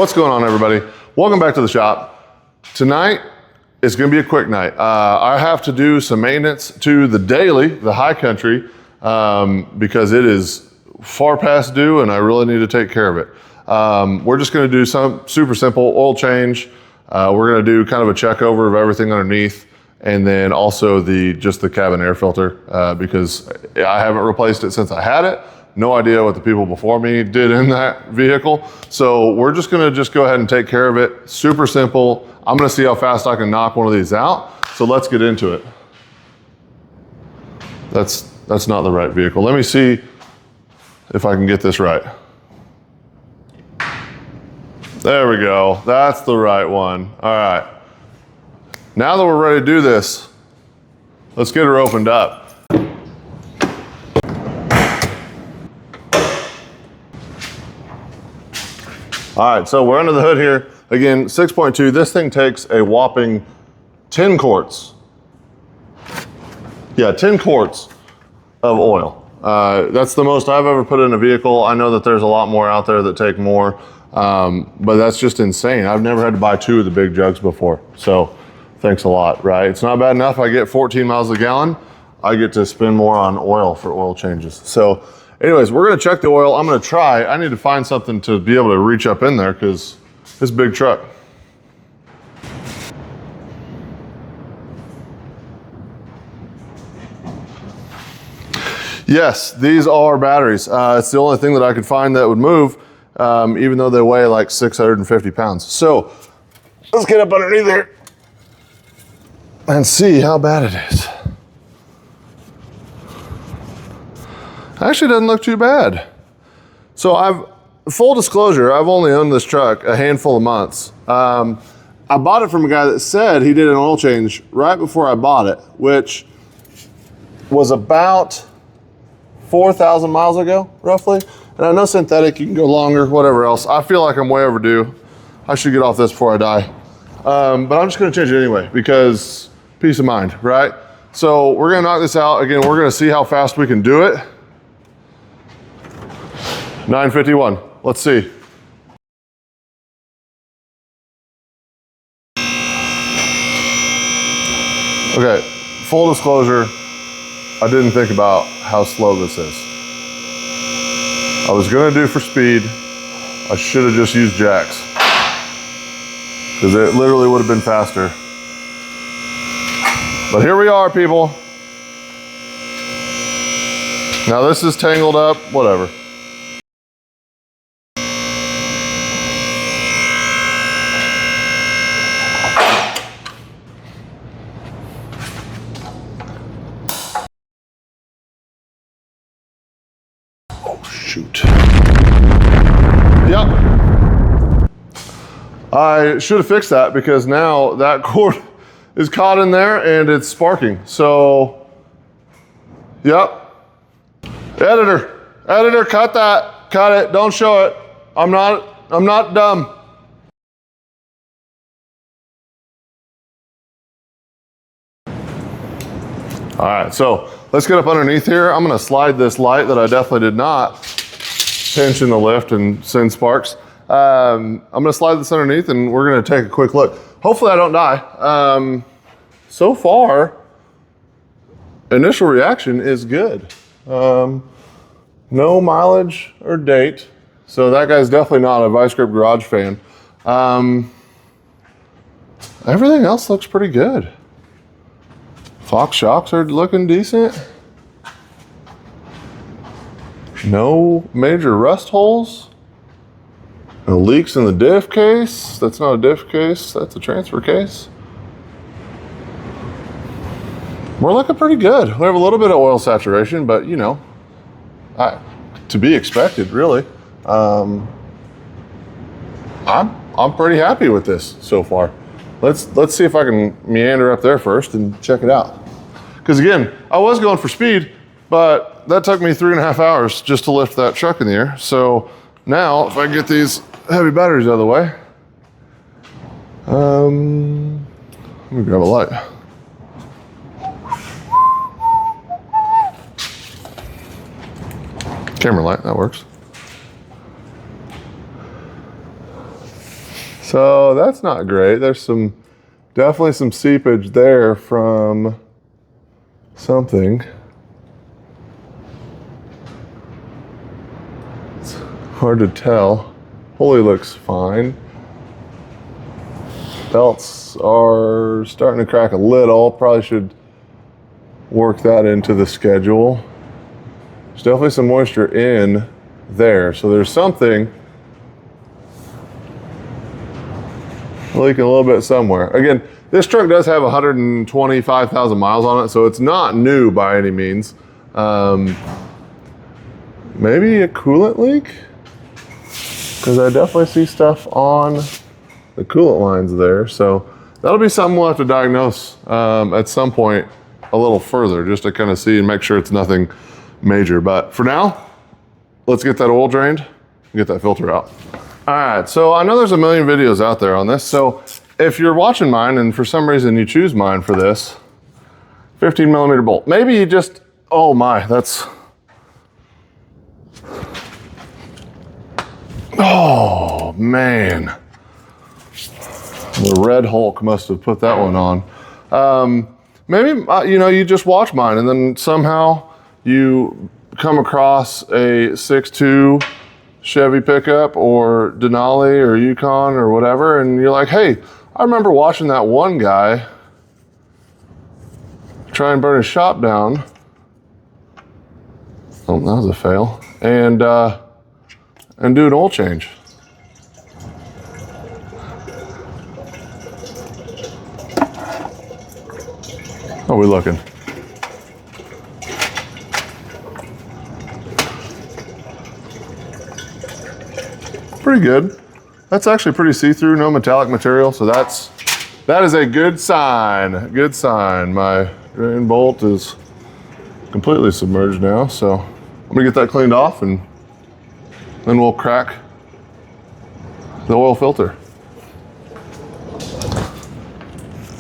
What's going on, everybody? Welcome back to the shop. Tonight is gonna be a quick night. I have to do some maintenance to the daily, the High Country, because it is far past due and I really need to take care of it. We're just gonna do some super simple oil change. We're gonna do kind of a check over of everything underneath, and then also just the cabin air filter, because I haven't replaced it since I had it. No idea what the people before me did in that vehicle. So we're just gonna go ahead and take care of it. Super simple. I'm gonna see how fast I can knock one of these out. So let's get into it. That's not the right vehicle. Let me see if I can get this right. There we go. That's the right one. All right. Now that we're ready to do this, let's get her opened up. All right, so we're under the hood here. Again, 6.2, this thing takes a whopping 10 quarts. Yeah, 10 quarts of oil. That's the most I've ever put in a vehicle. I know that there's a lot more out there that take more, but that's just insane. I've never had to buy 2 of the big jugs before. So thanks a lot, right? It's not bad enough I get 14 miles a gallon. I get to spend more on oil for oil changes. So anyways, we're gonna check the oil. I'm gonna try. I need to find something to be able to reach up in there because it's a big truck. Yes, these are batteries. It's the only thing that I could find that would move, even though they weigh like 650 pounds. So let's get up underneath there and see how bad it is. Actually doesn't look too bad. So full disclosure, I've only owned this truck a handful of months. I bought it from a guy that said he did an oil change right before I bought it, which was about 4,000 miles ago, roughly. And I know synthetic, you can go longer, whatever else. I feel like I'm way overdue. I should get off this before I die. But I'm just gonna change it anyway because peace of mind, right? So we're gonna knock this out. Again, we're gonna see how fast we can do it. 9:51, let's see. Okay, full disclosure, I didn't think about how slow this is. I was gonna do for speed. I should have just used jacks because it literally would have been faster. But here we are, people. Now this is tangled up, whatever. Shoot. Yep. I should have fixed that because now that cord is caught in there and it's sparking. So, yep. Editor, cut that. Cut it. Don't show it. I'm not dumb. All right, so let's get up underneath here. I'm gonna slide this light that I definitely did not pinch in the lift and send sparks. I'm gonna slide this underneath and we're gonna take a quick look. Hopefully I don't die. So far, initial reaction is good. No mileage or date. So that guy's definitely not a Vice Grip Garage fan. Everything else looks pretty good. Fox shocks are looking decent. No major rust holes. No leaks in the diff case. That's not a diff case, that's a transfer case. We're looking pretty good. We have a little bit of oil saturation, but you know, to be expected, really. I'm pretty happy with this so far. Let's see if I can meander up there first and check it out. Because again, I was going for speed, but that took me 3.5 hours just to lift that truck in the air. So now, if I get these heavy batteries out of the way, let me grab a light. Camera light, that works. So that's not great. There's definitely some seepage there from something. It's hard to tell. Pulley looks fine. Belts are starting to crack a little. Probably should work that into the schedule. There's definitely some moisture in there. So there's something leaking a little bit somewhere. Again, this truck does have 125,000 miles on it, so it's not new by any means. Maybe a coolant leak? Because I definitely see stuff on the coolant lines there. So that'll be something we'll have to diagnose at some point a little further, just to kind of see and make sure it's nothing major. But for now, let's get that oil drained and get that filter out. All right, so I know there's a million videos out there on this. So if you're watching mine and for some reason you choose mine for this, 15 millimeter bolt, maybe you just, oh my, that's, oh man. The Red Hulk must have put that one on. Maybe, you know, you just watch mine and then somehow you come across a 6.2 Chevy pickup or Denali or Yukon or whatever, and you're like, hey, I remember watching that one guy try and burn his shop down. Oh, that was a fail. And do an oil change. How are we looking? Pretty good. That's actually pretty see-through, no metallic material, so that is a good sign. Good sign. My drain bolt is completely submerged now, so I'm gonna get that cleaned off and then we'll crack the oil filter.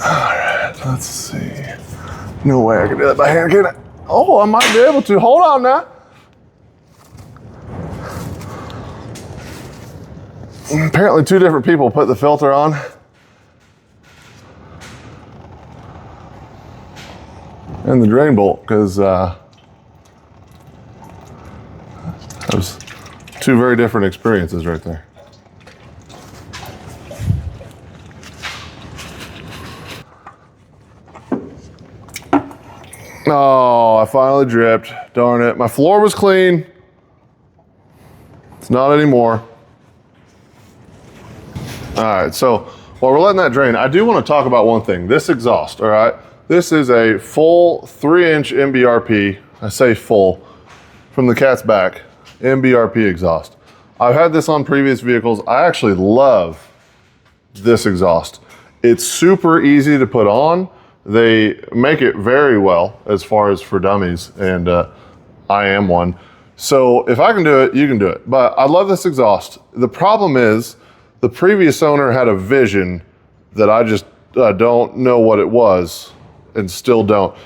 All right, let's see. No way I can do that by hand, can I? Oh, I might be able to. Hold on now. Apparently 2 different people put the filter on. And the drain bolt, because that was 2 very different experiences right there. Oh, I finally dripped. Darn it. My floor was clean. It's not anymore. All right, so while we're letting that drain, I do want to talk about one thing. This exhaust, all right? This is a full 3-inch MBRP. I say full, from the cat's back, MBRP exhaust. I've had this on previous vehicles. I actually love this exhaust. It's super easy to put on. They make it very well as far as for dummies, and I am one. So if I can do it, you can do it. But I love this exhaust. The problem is the previous owner had a vision that I just don't know what it was and still don't.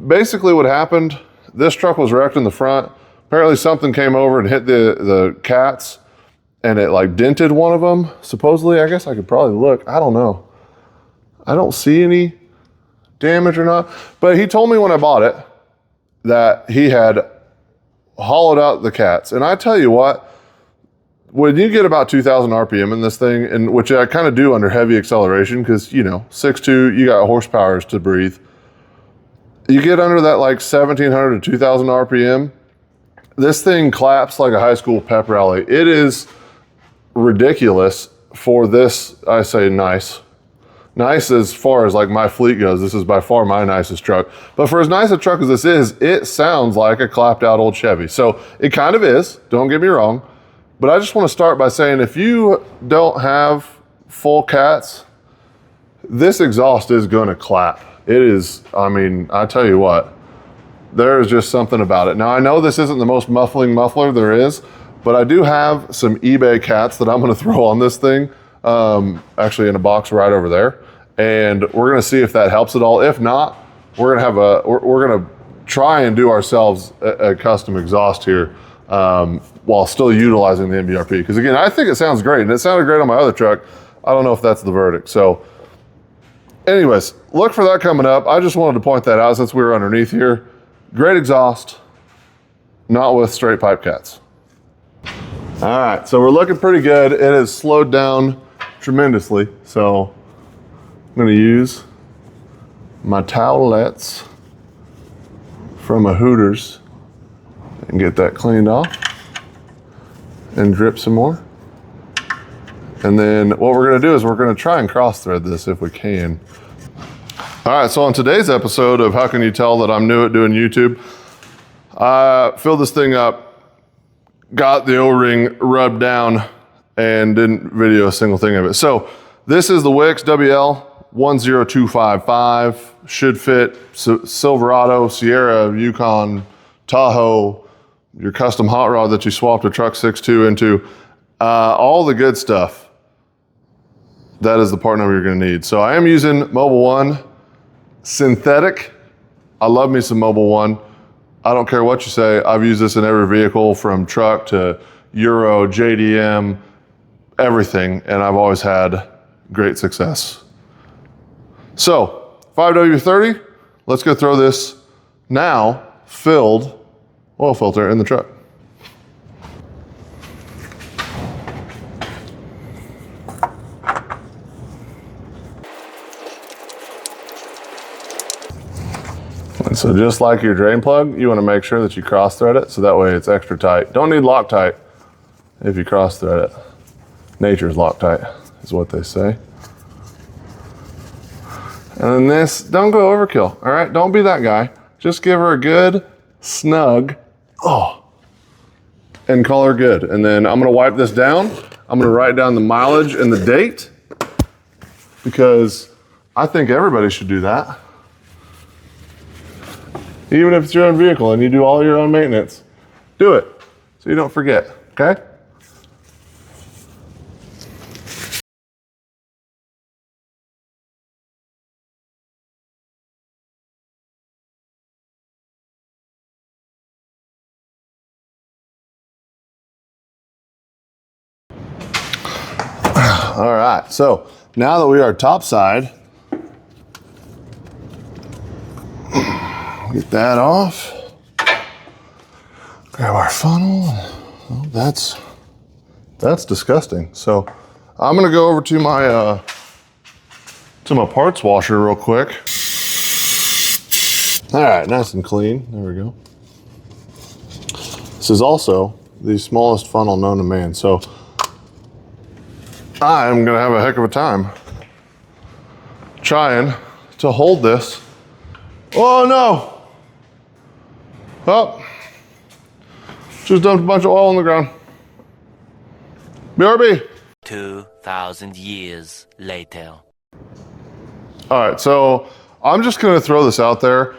Basically what happened, this truck was wrecked in the front. Apparently something came over and hit the cats and it like dented one of them. Supposedly, I guess I could probably look. I don't know. I don't see any damage or not. But he told me when I bought it that he had hollowed out the cats. And I tell you what, when you get about 2,000 RPM in this thing, and which I kind of do under heavy acceleration, because, you know, 6.2, you got horsepowers to breathe. You get under that like 1,700 to 2,000 RPM, this thing claps like a high school pep rally. It is ridiculous for this, I say nice. Nice as far as like my fleet goes, this is by far my nicest truck. But for as nice a truck as this is, it sounds like a clapped out old Chevy. So it kind of is, don't get me wrong. But I just want to start by saying if you don't have full cats, this exhaust is going to clap. It is, I mean, I tell you what, there is just something about it. Now I know this isn't the most muffling muffler there is, but I do have some eBay cats that I'm going to throw on this thing, actually in a box right over there. And we're going to see if that helps at all. If not, we're going to have we're going to try and do ourselves a custom exhaust here. While still utilizing the MBRP. Because again, I think it sounds great, and it sounded great on my other truck. I don't know if that's the verdict. So anyways, look for that coming up. I just wanted to point that out since we were underneath here. Great exhaust, not with straight pipe cats. All right, so we're looking pretty good. It has slowed down tremendously. So I'm gonna use my towelettes from a Hooters and get that cleaned off and drip some more. And then what we're gonna do is we're gonna try and cross thread this if we can. All right, so on today's episode of How Can You Tell That I'm New at Doing YouTube, I filled this thing up, got the O-ring rubbed down, and didn't video a single thing of it. So this is the Wix WL10255, should fit Silverado, Sierra, Yukon, Tahoe, your custom hot rod that you swapped a truck 6.2 into, all the good stuff. That is the part number you're gonna need. So I am using Mobil 1 synthetic. I love me some Mobil 1. I don't care what you say. I've used this in every vehicle from truck to Euro, JDM, everything, and I've always had great success. So 5W30, let's go throw this now filled oil filter in the truck. And so just like your drain plug, you want to make sure that you cross thread it so that way it's extra tight. Don't need Loctite if you cross thread it. Nature's Loctite is what they say. And then this, don't go overkill, all right? Don't be that guy. Just give her a good snug, and call her good. And then I'm gonna wipe this down. I'm gonna write down the mileage and the date because I think everybody should do that. Even if it's your own vehicle and you do all your own maintenance, do it so you don't forget, okay? All right, so now that we are topside, get that off. Grab our funnel. Oh, that's disgusting. So I'm gonna go over to my parts washer real quick. All right, nice and clean. There we go. This is also the smallest funnel known to man. So I'm gonna have a heck of a time trying to hold this. Oh no! Oh, just dumped a bunch of oil on the ground. BRB. 2,000 years later. All right, so I'm just gonna throw this out there.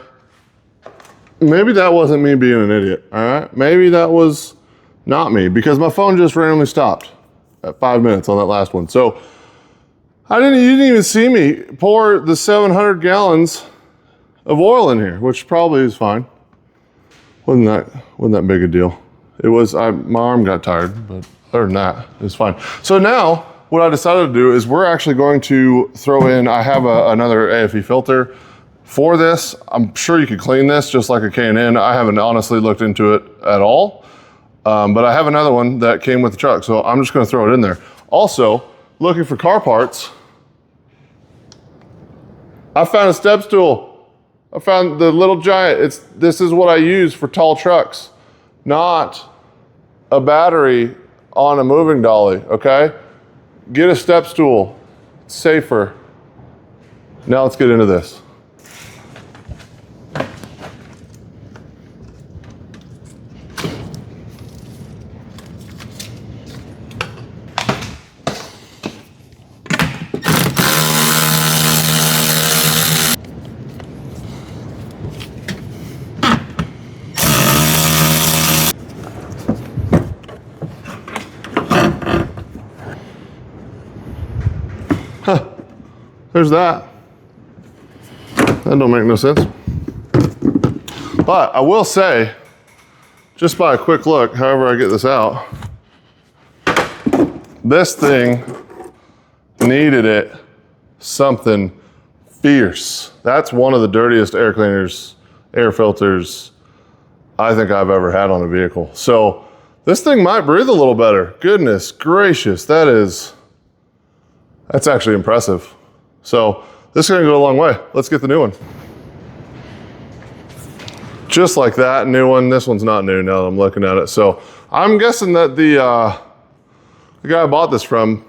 Maybe that wasn't me being an idiot, all right? Maybe that was not me because my phone just randomly stopped at 5 minutes on that last one. So you didn't even see me pour the 700 gallons of oil in here, which probably is fine. Wasn't that big a deal. It was, my arm got tired, but other than that, it's fine. So now what I decided to do is we're actually going to throw in, I have another AFE filter for this. I'm sure you could clean this just like a K&N. I haven't honestly looked into it at all. But I have another one that came with the truck, so I'm just gonna throw it in there. Also, looking for car parts, I found a step stool. I found the little giant. This is what I use for tall trucks, not a battery on a moving dolly, okay? Get a step stool, it's safer. Now let's get into this. There's that. That don't make no sense. But I will say, just by a quick look, however I get this out, this thing needed it something fierce. That's one of the dirtiest air cleaners, air filters I think I've ever had on a vehicle. So this thing might breathe a little better. Goodness gracious, that's actually impressive. So this is gonna go a long way. Let's get the new one. Just like that, new one. This one's not new now that I'm looking at it. So I'm guessing that the guy I bought this from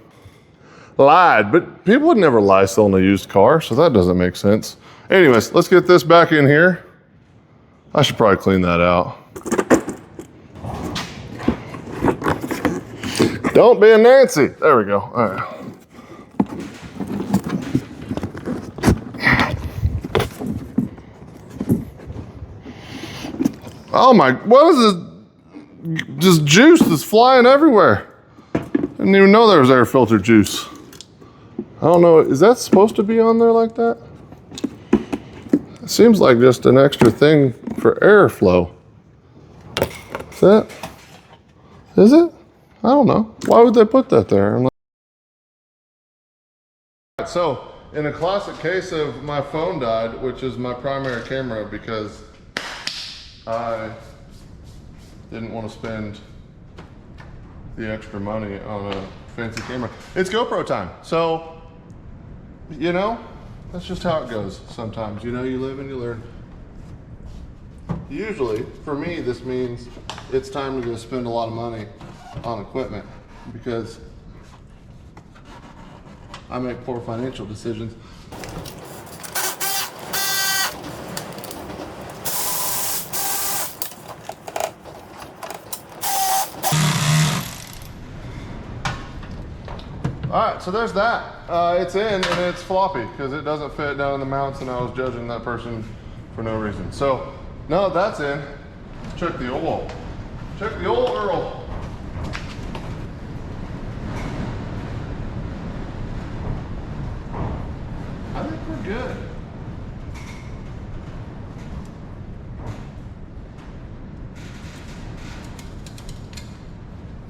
lied, but people would never lie selling a used car, so that doesn't make sense. Anyways, let's get this back in here. I should probably clean that out. Don't be a Nancy. There we go. All right. Oh my, what is this? Just juice that's flying everywhere. Didn't even know there was air filter juice. I don't know, is that supposed to be on there like that? It seems like just an extra thing for airflow. Is it? I don't know. Why would they put that there? So, in a classic case of my phone died, which is my primary camera because I didn't want to spend the extra money on a fancy camera. It's GoPro time. So, you know, that's just how it goes sometimes. You know, you live and you learn. Usually, for me, this means it's time to go spend a lot of money on equipment because I make poor financial decisions. All right, so there's that. It's in and it's floppy because it doesn't fit down in the mounts and I was judging that person for no reason. So now that that's in, let's check the oil. Check the oil, Earl. I think we're good.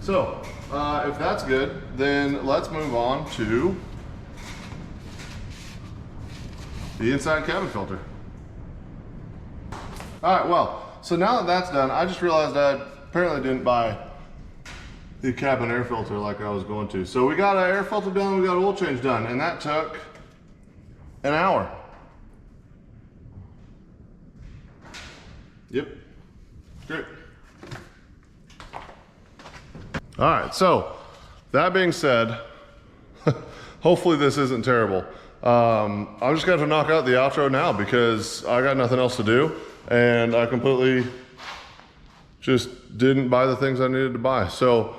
So, if that's good, then let's move on to the inside cabin filter. All right, well, so now that that's done, I just realized I apparently didn't buy the cabin air filter like I was going to. So we got an air filter done, we got an oil change done, and that took an hour. Yep, great. All right, so that being said, hopefully this isn't terrible. I'm just going to knock out the outro now because I got nothing else to do and I completely just didn't buy the things I needed to buy. So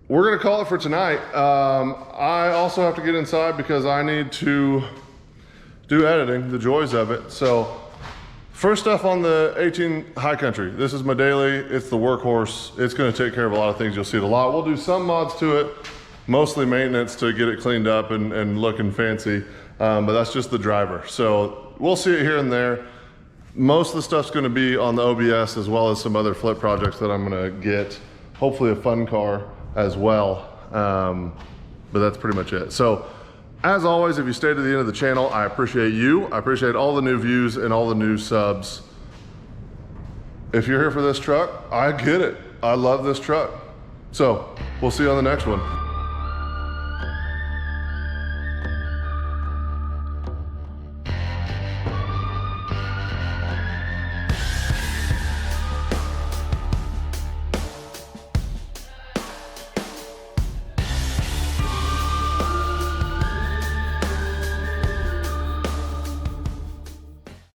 we're going to call it for tonight. I also have to get inside because I need to do editing, the joys of it. So first stuff on the 18 High Country. This is my daily, it's the workhorse. It's gonna take care of a lot of things, you'll see it a lot. We'll do some mods to it, mostly maintenance to get it cleaned up and looking fancy, but that's just the driver. So we'll see it here and there. Most of the stuff's gonna be on the OBS as well as some other flip projects that I'm gonna get. Hopefully a fun car as well, but that's pretty much it. So, as always, if you stay to the end of the channel, I appreciate you. I appreciate all the new views and all the new subs. If you're here for this truck, I get it. I love this truck. So, we'll see you on the next one.